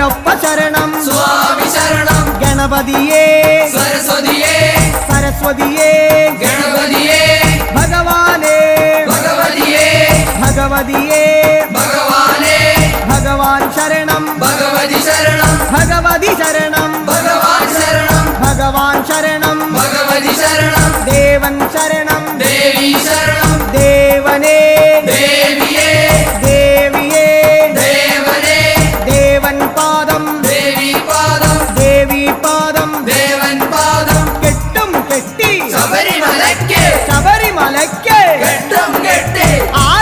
അയ്യപ്പ ശരണം സ്വാമി ശരണം ഗണപതിയേ സരസ്വതിയേ സരസ്വതിയേ ഗണപതിയേ ഭഗവാനേ ഭഗവതിയേ ഭഗവതിയേ ഭഗവാനേ ഭഗവാൻ ശരണം ഭഗവതി ശരണം ഭഗവതി ശരണം ഭഗവാൻ ശരണം ഭഗവാൻ ശരണം ഭഗവതി ശരണം ദേവൻ ശരണം ദേവി ശരണം ദേവനേ ദേവിയേ ദേവിയേ ദേവനേ ദേവൻ പാദം ദേവി പാദം ദേവി പാദം ദേവൻ പാദം കെട്ടും കെട്ടി ശബരിമലയ്ക്ക് ശബരിമലയ്ക്ക് കെട്ടും കെട്ടി ആ